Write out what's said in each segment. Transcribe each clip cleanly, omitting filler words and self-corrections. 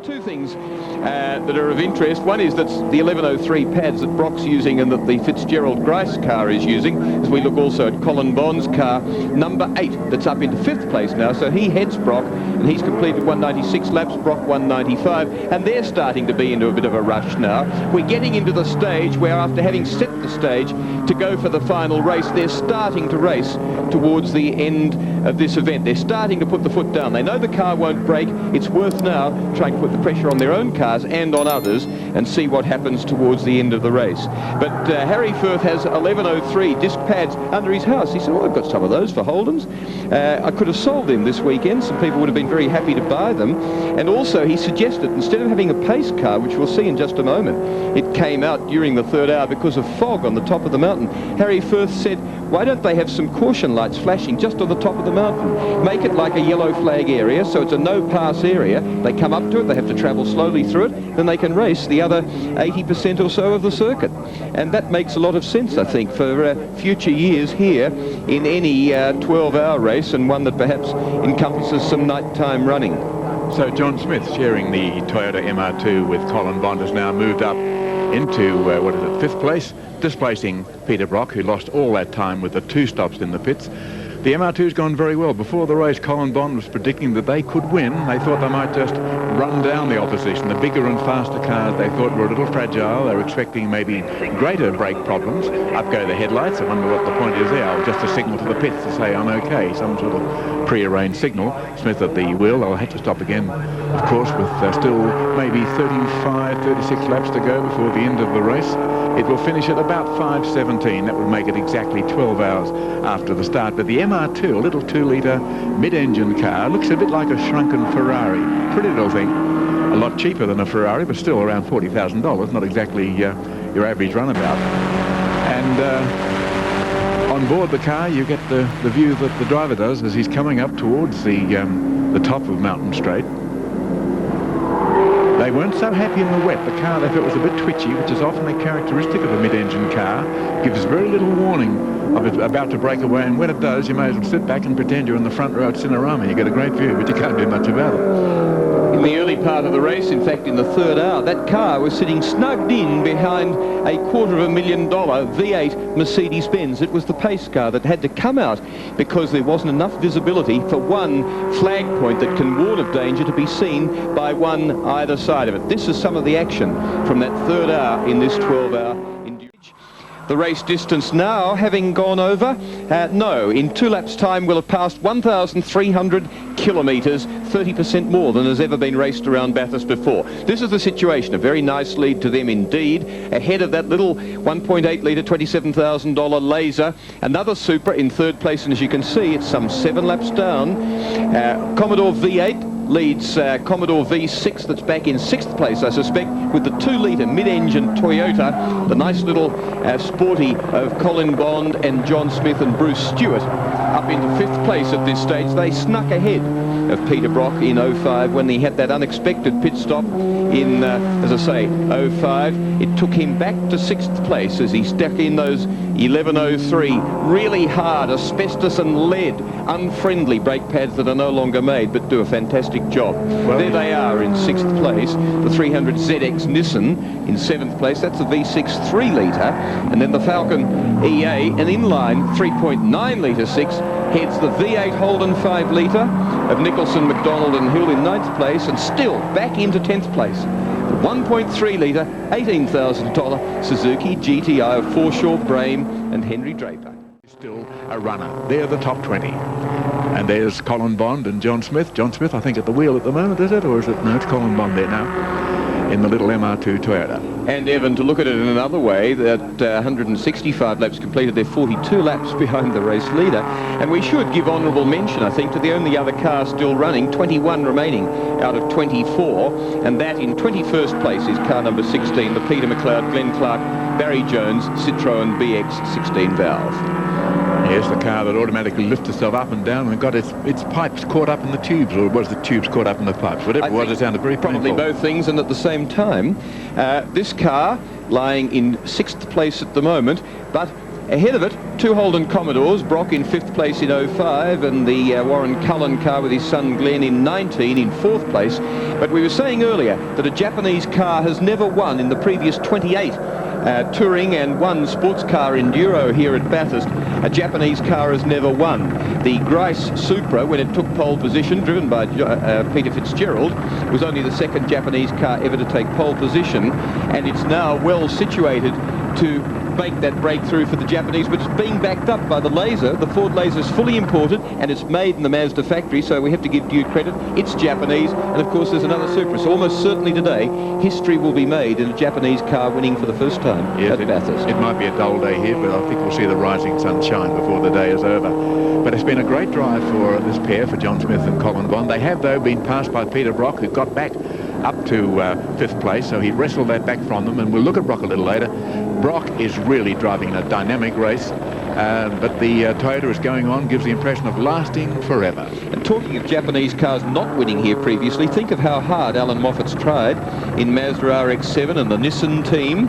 two things that are of interest. One is that the 1103 pads that Brock's using and that the Fitzgerald Grice car is using, as we look also at Colin Bond's car, number 8, that's up into 5th place now. So he heads Brock, and he's completed 196 laps, Brock 195, and they're starting to be into a bit of a rush now. We're getting into the stage where, after having set the stage to go for the final race, they're starting to race towards the end of this event. They're starting to put the foot down. They know the car won't break. It's worth now trying to put the pressure on their own cars and on others and see what happens towards the end of the race. But Harry Firth has 1103 disc pads under his house. He said, well, I've got some of those for Holden's. I could have sold them this weekend. Some people would have been very happy to buy them. And also he suggested, instead of having a pace car, which we'll see in just a moment, it came out during the third hour because of fog on the top of the mountain. Harry Firth said, why don't they have some caution lights flashing just on the top of the mountain? Make it like a yellow flag area, so it's a no-pass area. They come up to it, they have to travel slowly through it, then they can race the other 80% or so of the circuit. And that makes a lot of sense, I think, for future years here in any 12-hour race, and one that perhaps encompasses some nighttime running. So John Smith, sharing the Toyota MR2 with Colin Bond, has now moved up into, 5th place, displacing Peter Brock, who lost all that time with the 2 stops in the pits. The MR2's gone very well. Before the race, Colin Bond was predicting that they could win. They thought they might just run down the opposition. The bigger and faster cars, they thought, were a little fragile. They were expecting maybe greater brake problems. Up go the headlights. I wonder what the point is there. Just a signal to the pits to say, I'm okay. Some sort of pre-arranged signal. Smith at the wheel. They'll have to stop again, of course, with still maybe 35, 36 laps to go before the end of the race. It will finish at about 5:17. That would make it exactly 12 hours after the start. But the MR2, a little 2-litre mid-engine car, looks a bit like a shrunken Ferrari. Pretty little thing. A lot cheaper than a Ferrari, but still around $40,000. Not exactly your average runabout. And on board the car, you get the view that the driver does as he's coming up towards the top of Mountain Straight. They weren't so happy in the wet. The car, they felt, was a bit twitchy, which is often a characteristic of a mid-engine car. Gives very little warning of it about to break away, and when it does, you may as well sit back and pretend you're in the front row at Cinerama. You get a great view, but you can't do much about it. In the early part of the race, in fact in the third hour, that car was sitting snugged in behind a $250,000 V8 Mercedes-Benz. It was the pace car that had to come out because there wasn't enough visibility for one flag point that can warn of danger to be seen by one either side of it. This is some of the action from that third hour in this 12-hour. The race distance now having gone over, no, in 2 laps time we'll have passed 1,300 kilometres, 30% more than has ever been raced around Bathurst before. This is the situation, a very nice lead to them indeed, ahead of that little 1.8 litre, $27,000 Laser, another Supra in 3rd place, and as you can see, it's some 7 laps down. Commodore V8 leads Commodore V6, that's back in 6th place, I suspect, with the 2-litre mid-engine Toyota, the nice little sporty of Colin Bond and John Smith and Bruce Stewart, up into 5th place at this stage. They snuck ahead of Peter Brock in 05 when he had that unexpected pit stop in, as I say, 05. It took him back to 6th place as he stuck in those 1103 really hard asbestos and lead unfriendly brake pads that are no longer made but do a fantastic job. Well, there they are in 6th place, the 300ZX Nissan in 7th place. That's a V6 3-litre, and then the Falcon EA, an inline 3.9 litre 6, heads the V8 Holden 5-litre of Nicholson, McDonald and Hill in 9th place, and still back into 10th place. The 1.3 litre, $18,000 Suzuki GTI of Forshaw, Brame and Henry Draper. Still a runner. They're the top 20. And there's Colin Bond and John Smith. John Smith, I think, at the wheel at the moment, is it? Or is it? No, it's Colin Bond there now in the little MR2 Toyota. And Evan, to look at it in another way, that 165 laps completed, they're 42 laps behind the race leader. And we should give honourable mention, I think, to the only other car still running, 21 remaining out of 24. And that in 21st place is car number 16, the Peter McLeod, Glenn Clark, Barry Jones, Citroën BX 16 valve. Yes, the car that automatically lifts itself up and down and got its pipes caught up in the tubes, or was the tubes caught up in the pipes? Whatever it was, it sounded very painful. Probably both things, and at the same time, this car lying in 6th place at the moment, but Ahead of it, two Holden Commodores, Brock in 5th place in 05 and the Warren Cullen car with his son Glenn in 19 in 4th place. But we were saying earlier that a Japanese car has never won in the previous 28 touring and 1 sports car enduro here at Bathurst. A Japanese car has never won. The Grice Supra, when it took pole position, driven by Peter Fitzgerald, was only the 2nd Japanese car ever to take pole position, and it's now well situated to make that breakthrough for the Japanese, but it's being backed up by the Laser. The Ford Laser is fully imported and it's made in the Mazda factory, so we have to give due credit. It's Japanese, and of course there's another Supra. So almost certainly today, history will be made in a Japanese car winning for the first time at Bathurst. It might be a dull day here, but I think we'll see the rising sunshine before the day is over. But it's been a great drive for this pair, for John Smith and Colin Bond. They have, though, been passed by Peter Brock, who got back up to 5th place, so he wrestled that back from them, and we'll look at Brock a little later. Brock is really driving a dynamic race, but the Toyota is going on, gives the impression of lasting forever. And talking of Japanese cars not winning here previously, think of how hard Alan Moffat's tried in Mazda RX-7 and the Nissan team,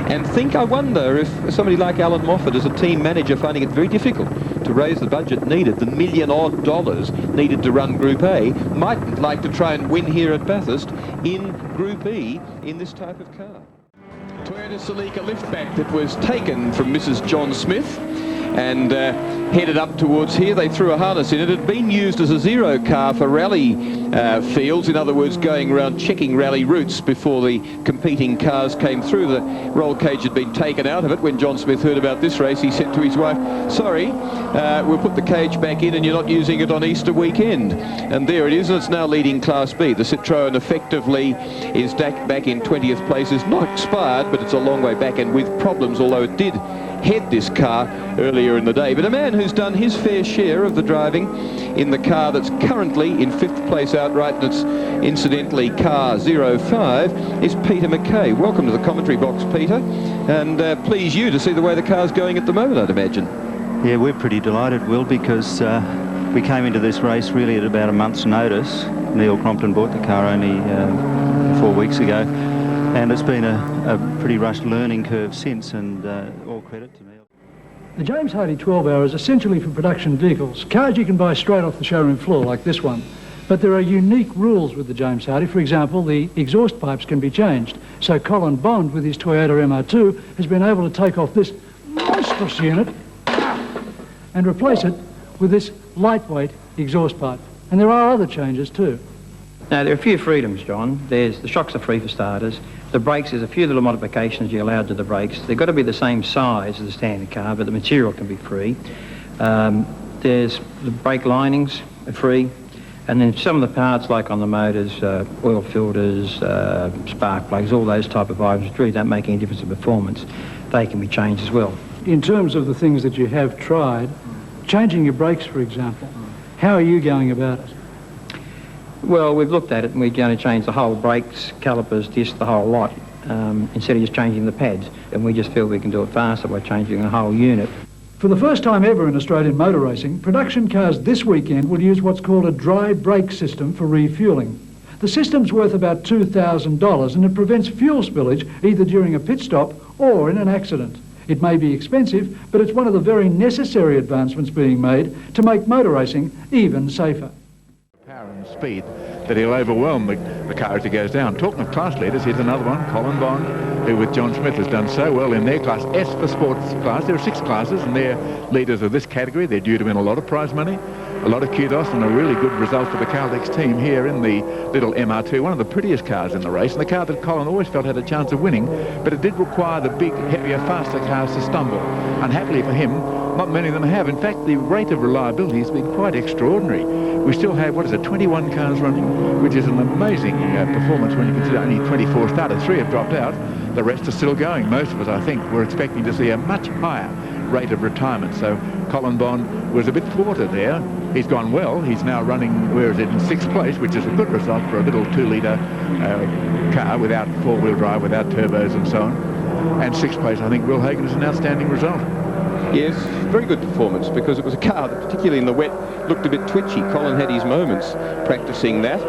and I wonder if somebody like Alan Moffat as a team manager finding it very difficult to raise the budget needed, the $1 million needed to run Group A, mightn't like to try and win here at Bathurst in Group E in this type of car. Toyota CELICA liftback that was taken from Mrs. John Smith and headed up towards here. They threw a harness in it. It had been used as a zero car for rally fields, in other words going around checking rally routes before the competing cars came through. The roll cage had been taken out of it. When John Smith heard about this race, he said to his wife, sorry, we'll put the cage back in and you're not using it on Easter weekend. And there it is, and it's now leading Class B. The Citroën effectively is back in 20th place. It's not expired, but it's a long way back and with problems, although it did head this car earlier in the day. But a man who's done his fair share of the driving in the car that's currently in 5th place outright, and it's incidentally car 05, is Peter McKay. Welcome to the commentary box, Peter, and please you to see the way the car's going at the moment, I'd imagine. Yeah, we're pretty delighted, Will, because we came into this race really at about a month's notice. Neil Crompton bought the car only 4 weeks ago, and it's been a pretty rushed learning curve since, and all credit to Neil. The James Hardy 12-hour is essentially for production vehicles, cars you can buy straight off the showroom floor like this one. But there are unique rules with the James Hardy. For example, the exhaust pipes can be changed. So Colin Bond, with his Toyota MR2, has been able to take off this monstrous unit and replace it with this lightweight exhaust pipe. And there are other changes too. Now, there are a few freedoms, John. The shocks are free for starters. The brakes, there's a few little modifications you're allowed to the brakes. They've got to be the same size as the standard car, but the material can be free. There's the brake linings are free. And then some of the parts, like on the motors, oil filters, spark plugs, all those type of items, which really don't make any difference in performance, they can be changed as well. In terms of the things that you have tried, changing your brakes, for example, how are you going about it? Well, we've looked at it and we're going to change the whole brakes, calipers, disc, the whole lot, instead of just changing the pads. And we just feel we can do it faster by changing the whole unit. For the first time ever in Australian motor racing, production cars this weekend will use what's called a dry brake system for refuelling. The system's worth about $2,000 and it prevents fuel spillage either during a pit stop or in an accident. It may be expensive, but it's one of the very necessary advancements being made to make motor racing even safer. Power and speed that he'll overwhelm the car as he goes down. Talking of class leaders, here's another one, Colin Bond, who with John Smith has done so well in their class, S for sports class. There are 6 classes and they're leaders of this category. They're due to win a lot of prize money, a lot of kudos, and a really good result for the Caltex team here in the little MR2, one of the prettiest cars in the race, and the car that Colin always felt had a chance of winning, but it did require the big, heavier, faster cars to stumble. Unhappily for him, not many of them have. In fact, the rate of reliability has been quite extraordinary. We still have, 21 cars running, which is an amazing performance when you consider only 24 started. 3 have dropped out. The rest are still going. Most of us, I think, were expecting to see a much higher rate of retirement. So Colin Bond was a bit thwarted there. He's gone well. He's now running, where is it, in 6th place, which is a good result for a little 2-litre car without 4-wheel drive, without turbos and so on. And 6th place, I think, Will Hagen, is an outstanding result. Yes, very good performance, because it was a car that, particularly in the wet, looked a bit twitchy. Colin had his moments practicing that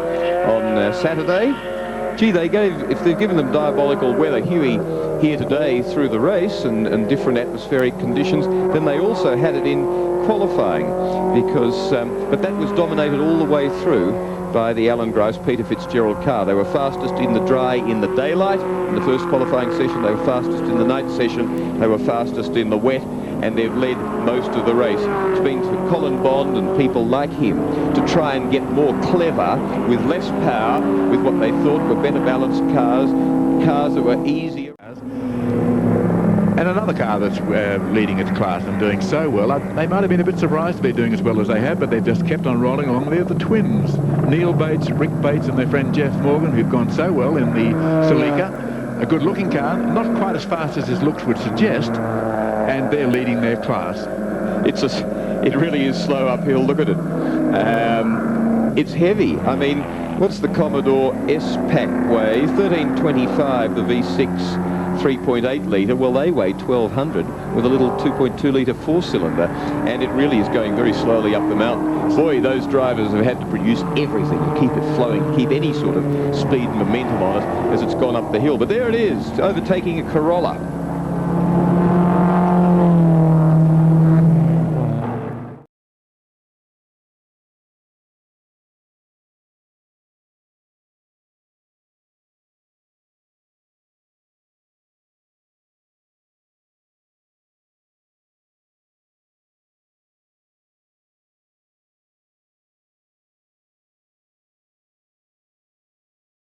on Saturday, Gee, if they've given them diabolical weather, Huey, here today through the race and different atmospheric conditions, then they also had it in qualifying, because, but that was dominated all the way through by the Alan Grice Peter Fitzgerald car. They were fastest in the dry in the daylight in the first qualifying session, they were fastest in the night session, they were fastest in the wet, and they've led most of the race. It's been to Colin Bond and people like him to try and get more clever with less power, with what they thought were better balanced cars that were easier. And another car that's leading its class and doing so well. They might have been a bit surprised to be doing as well as they have, but they've just kept on rolling along. They're the twins, Neil Bates, Rick Bates, and their friend Jeff Morgan, who've gone so well in the CELICA. A good-looking car, not quite as fast as his looks would suggest, and they're leading their class. It really is slow uphill. Look at it. It's heavy. I mean, what's the Commodore S-Pack weigh? 1325, the V6. 3.8 litre, well, they weigh 1,200 with a little 2.2 litre four-cylinder, and it really is going very slowly up the mountain. Boy, those drivers have had to produce everything to keep it flowing, keep any sort of speed and momentum on it as it's gone up the hill. But there it is, overtaking a Corolla.